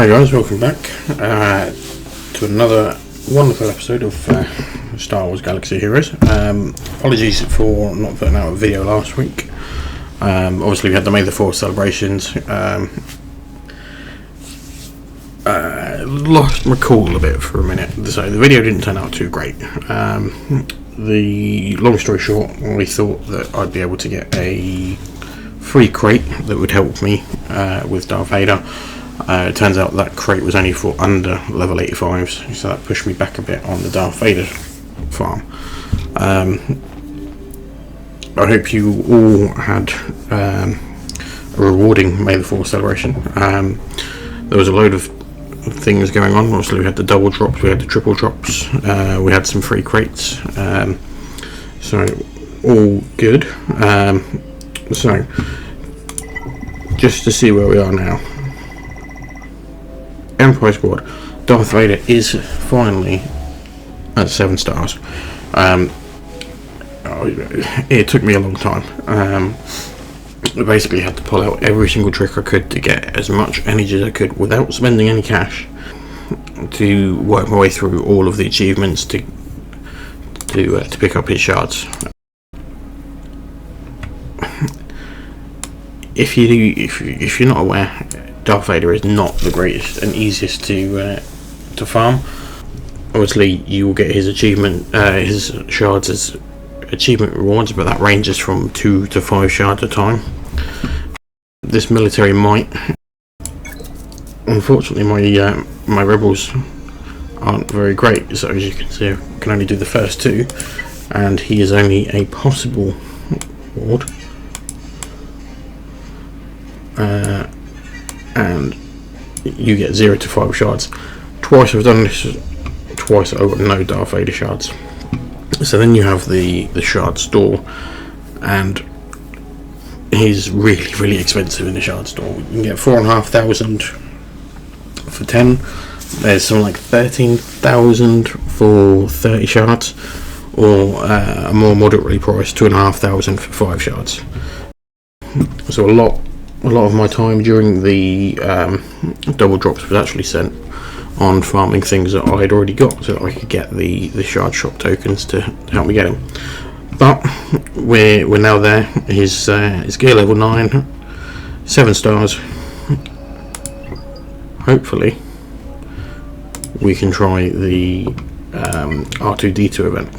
Hi guys, welcome back to another wonderful episode of Star Wars Galaxy Heroes. Apologies for not putting out a video last week. Obviously we had the May the 4th celebrations. Lost my cool a bit for a minute, so the video didn't turn out too great. The long story short, I thought that I'd be able to get a free crate that would help me with Darth Vader. It turns out that crate was only for under level 85s, so that pushed me back a bit on the Darth Vader farm. I hope you all had a rewarding May the 4th celebration. There was a load of things going on. Obviously we had the double drops, we had the triple drops, we had some free crates, so all good. So just to see where we are now, Empire Squad, Darth Vader is finally at 7 stars. It took me a long time. I basically had to pull out every single trick I could to get as much energy as I could without spending any cash, to work my way through all of the achievements to pick up his shards. If you're not aware, Darth Vader is not the greatest and easiest to farm. Obviously you will get his his shards as achievement rewards, but that ranges from 2 to 5 shards at a time. This military might, unfortunately my rebels aren't very great, so as you can see I can only do the first 2, and he is only a possible ward. And you get 0 to 5 shards. Twice I've done this, twice I got no Darth Vader shards. So then you have the shard store, and he's really expensive in the shard store. You can get 4,500 for 10. There's something like 13,000 for 30 shards, or a more moderately priced 2,500 for 5 shards. So a lot of my time during the double drops was actually spent on farming things that I had already got, so that I could get the shard shop tokens to help me get him. But we're now there. His gear level 9, 7 stars. Hopefully we can try the R2-D2 event.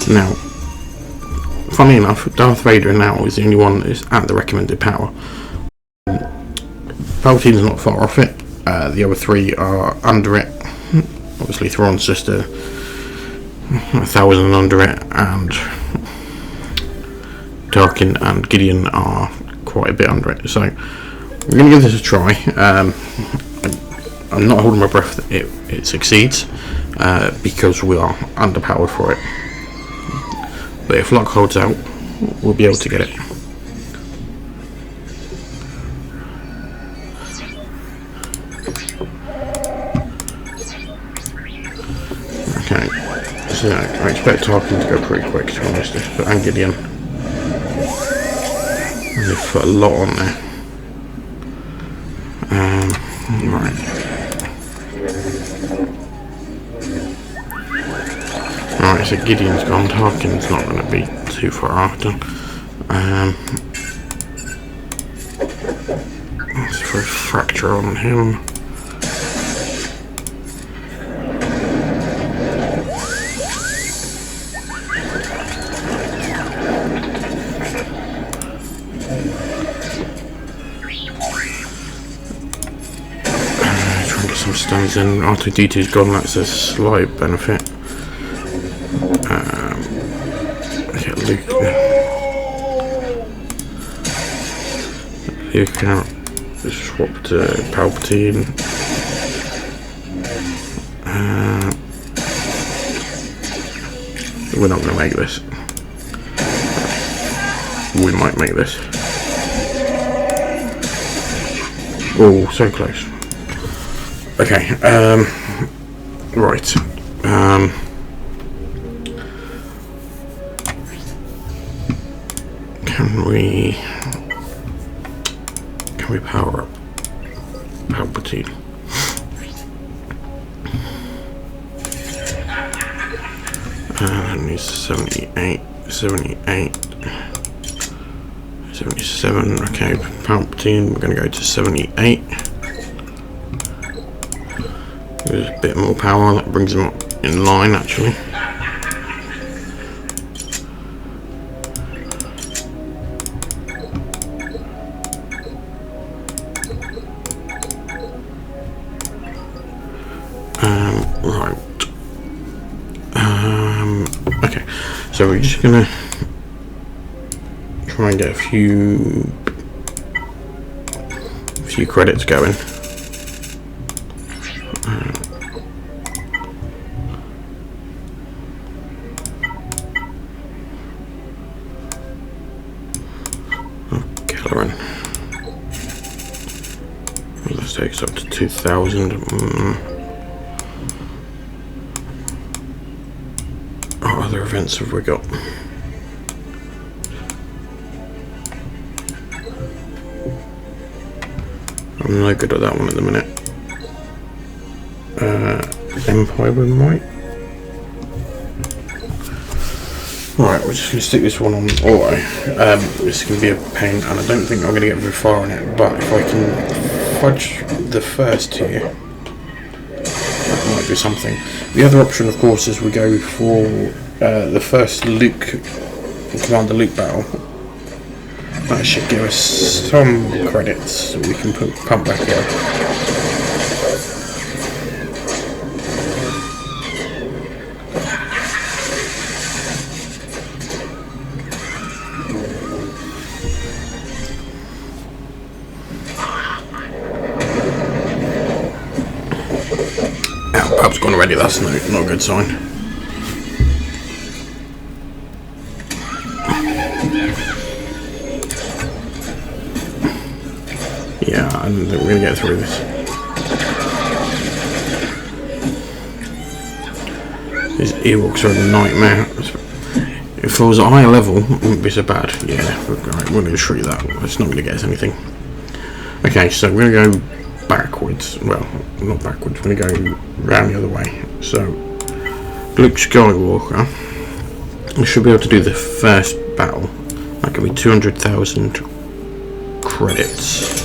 Now, funny enough, Darth Vader now is the only one that is at the recommended power. Palpatine's not far off it. The other 3 are under it. Obviously Thrawn's just 1,000 under it, and Tarkin and Gideon are quite a bit under it. So we're going to give this a try. I'm not holding my breath that it succeeds, because we are underpowered for it. But if luck holds out, we'll be able to get it. Okay, so I expect Tarkin to go pretty quick, to be honest, and Gideon. They've put a lot on there. Right. Alright, so Gideon's gone. Tarkin's not going to be too far after. Let's throw fracture on him. Try and get some stuns in. R2-D2's gone, that's a slight benefit. Luke out, just swap to Palpatine. We're not going to make this. We might make this. Oh, so close. Okay, right. Can can we power up Palpatine? And he's 78, 78, 77. Okay, Palpatine, we're going to go to 78. There's a bit more power, that brings him up in line actually. Right. Okay, so we're just gonna try and get a few credits going. This takes up to 2,000. What other events have we got? I'm no good at that one at the minute. Empire with might. Right, we're just going to stick this one on auto. This can be a pain, and I don't think I'm going to get very far on it, but if I can fudge the first here, that might be something. The other option, of course, is we go for the first Commander Luke battle. That should give us some credits that we can pump back here. Pub's gone already, that's not a good sign. Yeah, I don't think we're going to get through this. These Ewoks are a nightmare. If I was at higher level, it wouldn't be so bad. Yeah, right, we're going to shoot that. It's not going to get us anything. Okay, so we're going to go backwards. Well, not backwards, we're going to go round the other way. So, Luke Skywalker, we should be able to do the first battle. That could be 200,000 credits.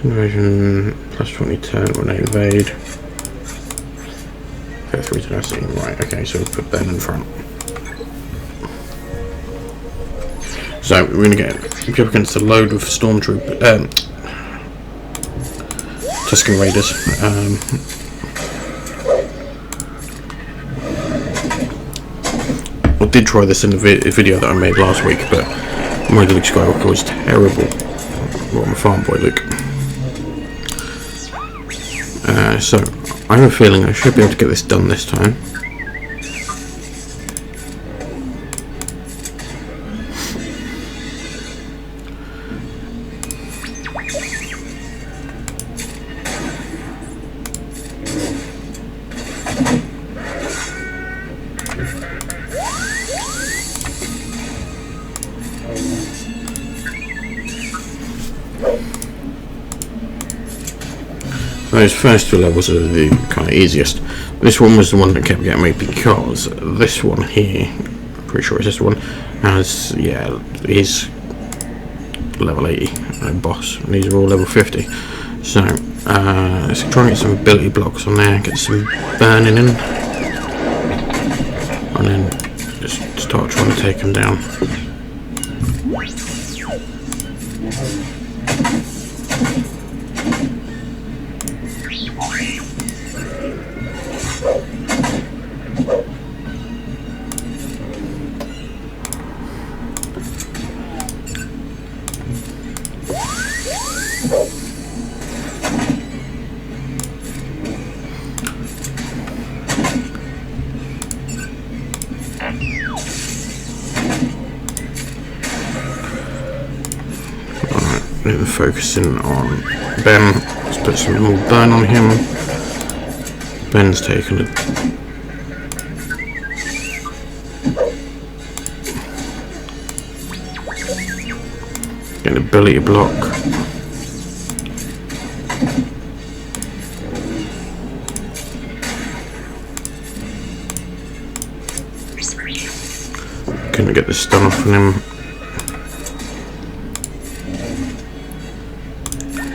Invasion plus 20 turn when they invade. 3 tenacity, right, okay, so we'll put Ben in front. So we're going to get up against a load of stormtroopers, Tusken Raiders. I did try this in the video that I made last week, but my Luke Skywalker was terrible. Well, I'm a farm boy, Luke. So I have a feeling I should be able to get this done this time. Those first two levels are the kind of easiest. This one was the one that kept getting me because this one here, I'm pretty sure it's this one, has, yeah, is level 80 boss, and these are all level 50. So let's try and get some ability blocks on there, get some burning in, and then just start trying to take them down. Focusing on Ben, let's put some more burn on him. Ben's taken a Get an ability block. Couldn't get the stun off on him.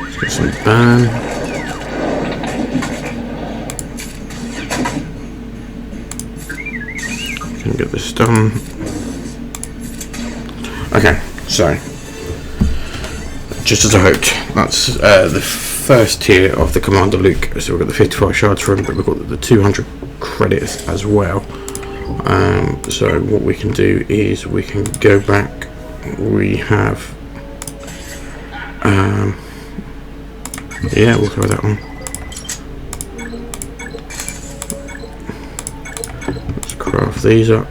Let's get some burn. Couldn't get the stun. Okay, so just as I hoped, that's the first tier of the Commander Luke. So we've got the 55 shards for him, but we've got the 200 credits as well. So what we can do is we can go back. We have yeah, we'll throw that on. Let's craft these up.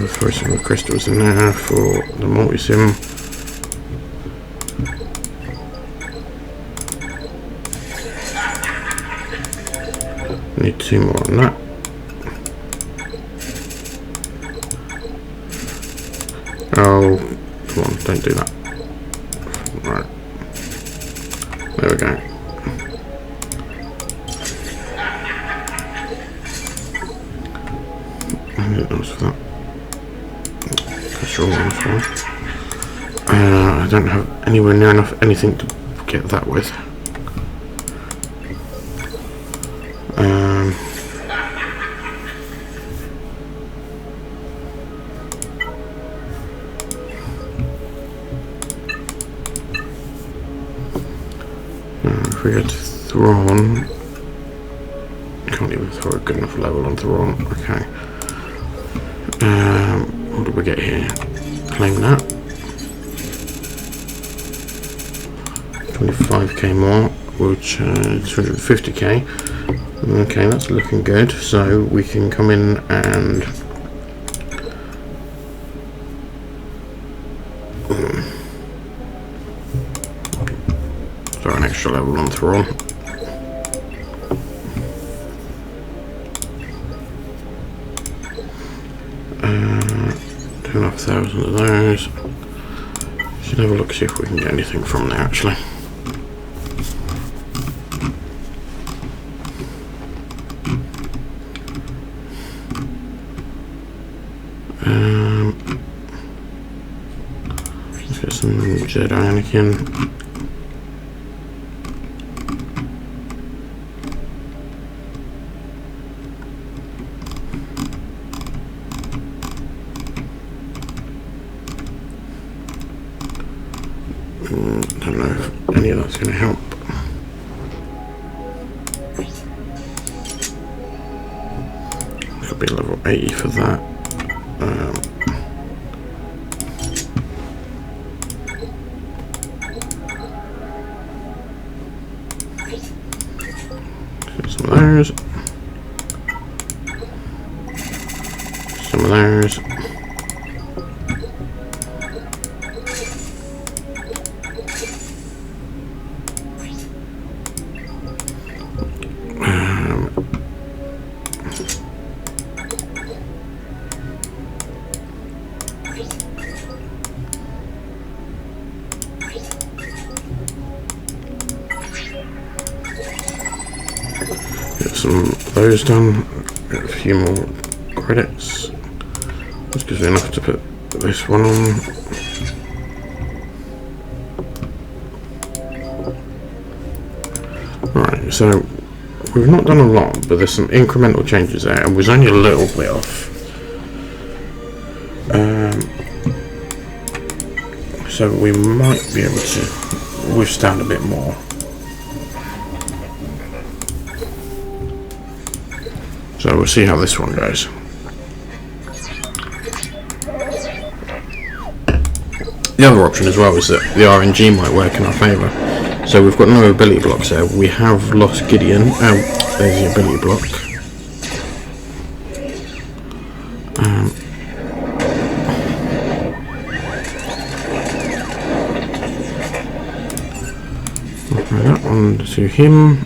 Throw some crystals in there for the multi-sim. Need 2 more on that. Oh, come on, don't do that. Right. There we go. For that. I don't have anywhere near enough anything to get that with. If we go to Thrawn, can't even throw a good enough level on Thrawn. Okay. What did we get here? Claim that. 25k more, which is 250k. Okay, that's looking good. So we can come in and throw an extra level on Thrawn. 2,500 of those. Should have a look, see if we can get anything from there actually. Let's get some Jedi Anakin. Don't know if any of that's going to help. Could be level 80 for that. Some of those. Some of those. Some of those done, get a few more credits. This gives me enough to put this one on. Right, so we've not done a lot, but there's some incremental changes there, and was only a little bit off. So we might be able to withstand a bit more. So we'll see how this one goes. The other option as well is that the RNG might work in our favour. So we've got no ability blocks there. We have lost Gideon. There's the ability block. that one to him.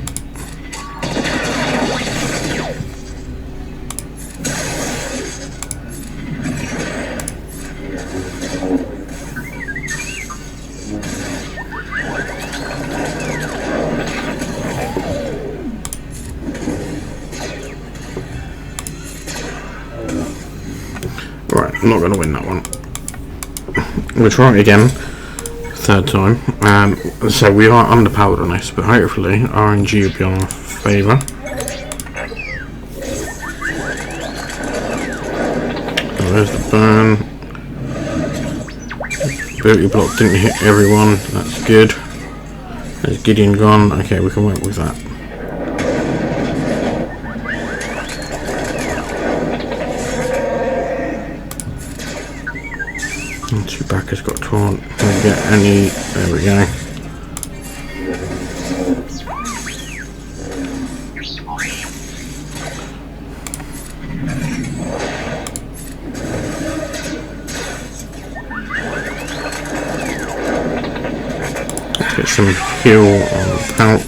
Right, I'm not going to win that one. We'll try it again, third time. So we are underpowered on this, but hopefully RNG will be on our favour. Oh, there's the burn. Booty block didn't hit everyone, that's good. There's Gideon gone, okay, we can work with that. Chewbacca's got taunt. Can we get any? There we go. Let's get some heal on Pout.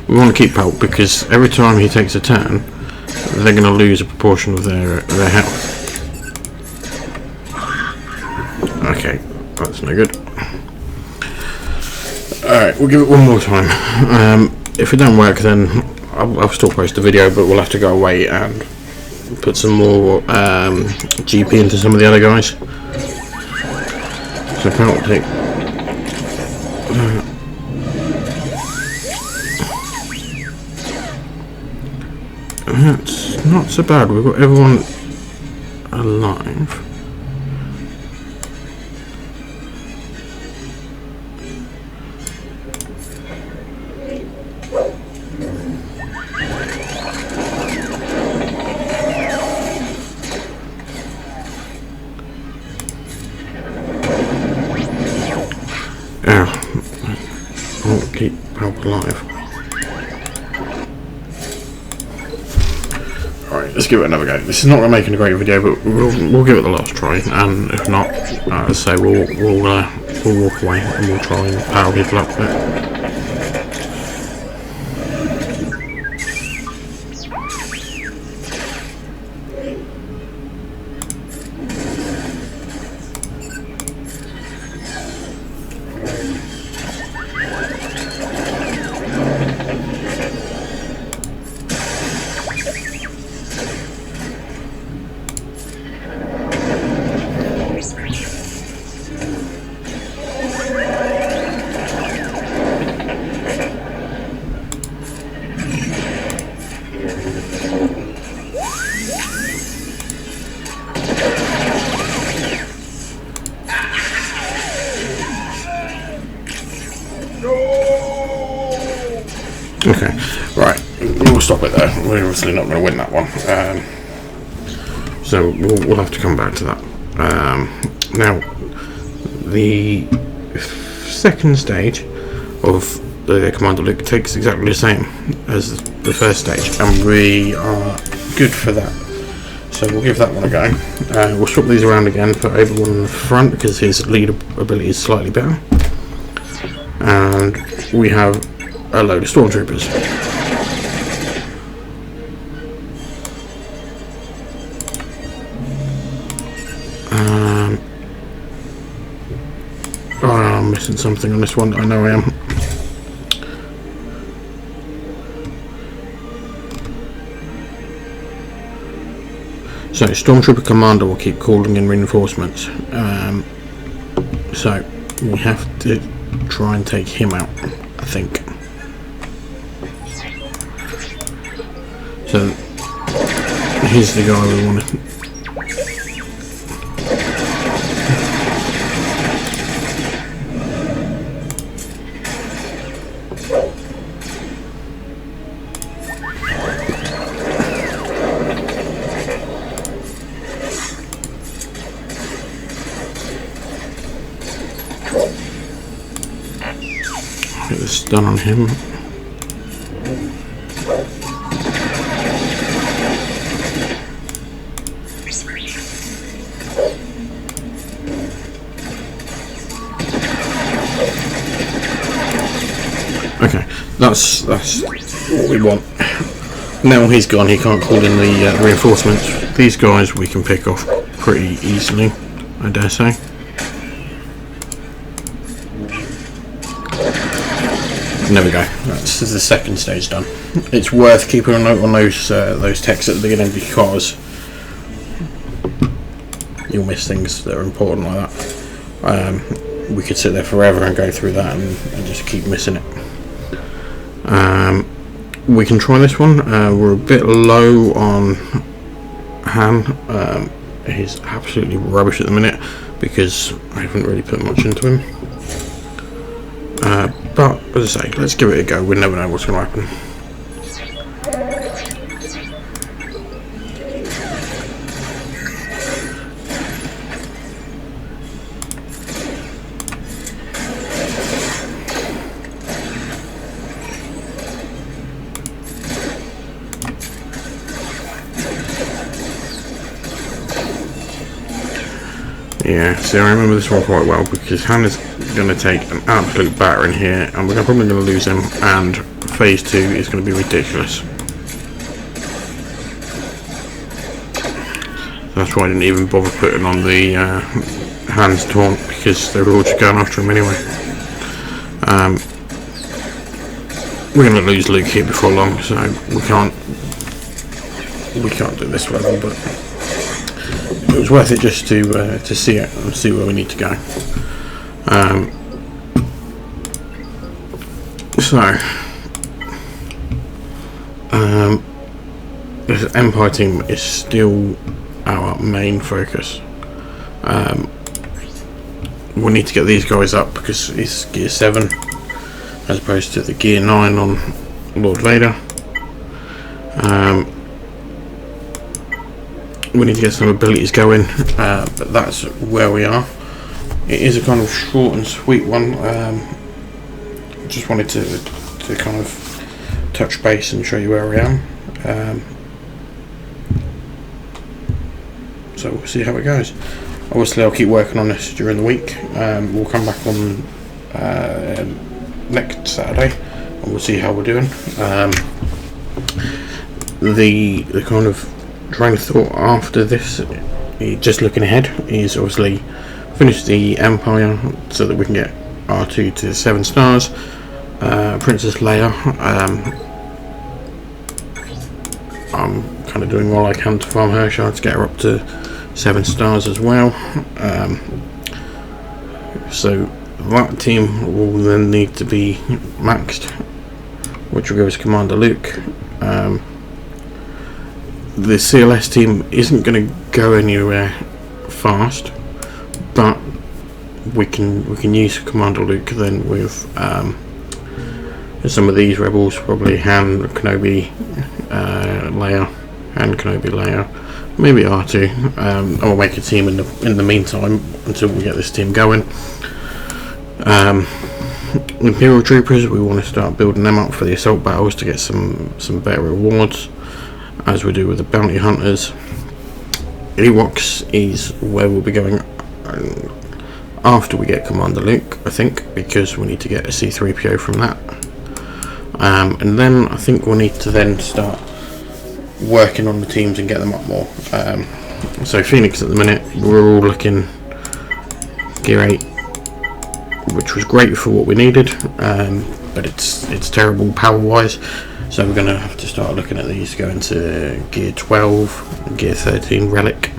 We want to keep Pout because every time he takes a turn, they're going to lose a proportion of their health. Okay, that's no good. Alright, we'll give it one more time. If it don't work, then I'll still post the video, but we'll have to go away and put some more GP into some of the other guys. So Pout take. That's not so bad. We've got everyone alive. I'll keep Pout alive. Alright, let's give it another go. This is not going to make a great video, but we'll give it the last try, and if not, as I say, we'll walk away and we'll try and power people up a bit. Okay, right, we'll stop it there. We're obviously not going to win that one, so we'll have to come back to that. Now, the second stage of the Commander Look takes exactly the same as the first stage, and we are good for that. So we'll give that one a go. We'll swap these around again, put everyone in the front because his lead ability is slightly better, and we have a load of stormtroopers. Oh, I'm missing something on this one. I know I am. So Stormtrooper Commander will keep calling in reinforcements. So we have to try and take him out, I think. So here's the guy we want to. Get this done on him. Okay, that's what we want. Now he's gone, he can't call in the reinforcements. These guys we can pick off pretty easily, I dare say. There we go. This is the second stage done. It's worth keeping a note on those texts at the beginning, because you'll miss things that are important like that. We could sit there forever and go through that and just keep missing it. We can try this one. We're a bit low on Han. He's absolutely rubbish at the minute because I haven't really put much into him. But as I say, let's give it a go. We never know what's going to happen. Yeah, see, I remember this one quite well because Han is going to take an absolute battering here, and we're probably going to lose him, and phase 2 is going to be ridiculous. That's why I didn't even bother putting on the Han's taunt, because they were all just going after him anyway. We're going to lose Luke here before long, so we can't do this level, but it was worth it just to see it and see where we need to go. This Empire team is still our main focus. We need to get these guys up because it's gear 7 as opposed to the gear 9 on Lord Vader. We need to get some abilities going, but that's where we are. It is a kind of short and sweet one. Just wanted to kind of touch base and show you where I am. So we'll see how it goes. Obviously I'll keep working on this during the week. We'll come back on next Saturday and we'll see how we're doing. The kind of train of thought after this, just looking ahead, is obviously finish the Empire so that we can get R2 to 7 stars. Princess Leia, I'm kind of doing all I can to farm her shards to get her up to 7 stars as well. So that team will then need to be maxed, which will give us Commander Luke. The CLS team isn't going to go anywhere fast, but we can use Commander Luke then with some of these rebels, probably Han, Kenobi, Leia, and Kenobi, Leia, maybe R2. I'll make a team in the meantime until we get this team going. Imperial Troopers, we want to start building them up for the assault battles to get some better rewards, as we do with the bounty hunters. Ewoks is where we'll be going after we get Commander Luke, I think, because we need to get a C-3PO from that. And then I think we'll need to then start working on the teams and get them up more. So Phoenix at the minute, we're all looking gear 8, which was great for what we needed, but it's terrible power wise, so we're going to have to start looking at these going to gear 12 and gear 13 relic.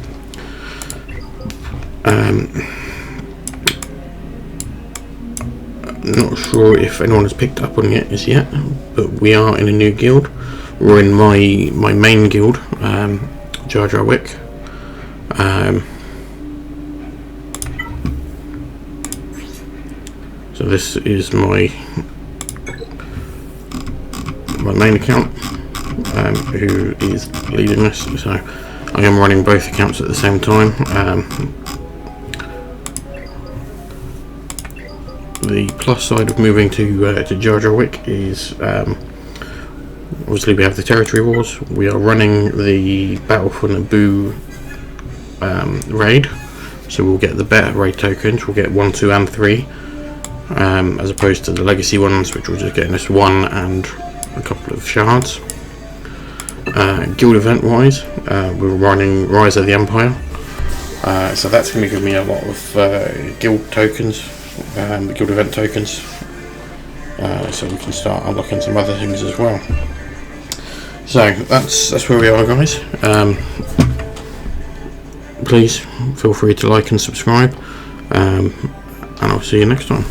Not sure if anyone has picked up on it as yet, but we are in a new guild. We're in my main guild, Jar Jar Wick. So this is my main account, who is leading this. So I am running both accounts at the same time. The plus side of moving to Jar Jar Wick is obviously we have the territory wars. We are running the Battle for Naboo raid, so we'll get the better raid tokens. We'll get 1, 2 and 3. as opposed to the legacy ones, which were just getting us one and a couple of shards. Guild event wise, we're running Rise of the Empire, so that's going to give me a lot of guild tokens, guild event tokens, so we can start unlocking some other things as well. So that's where we are, guys. Please feel free to like and subscribe, and I'll see you next time.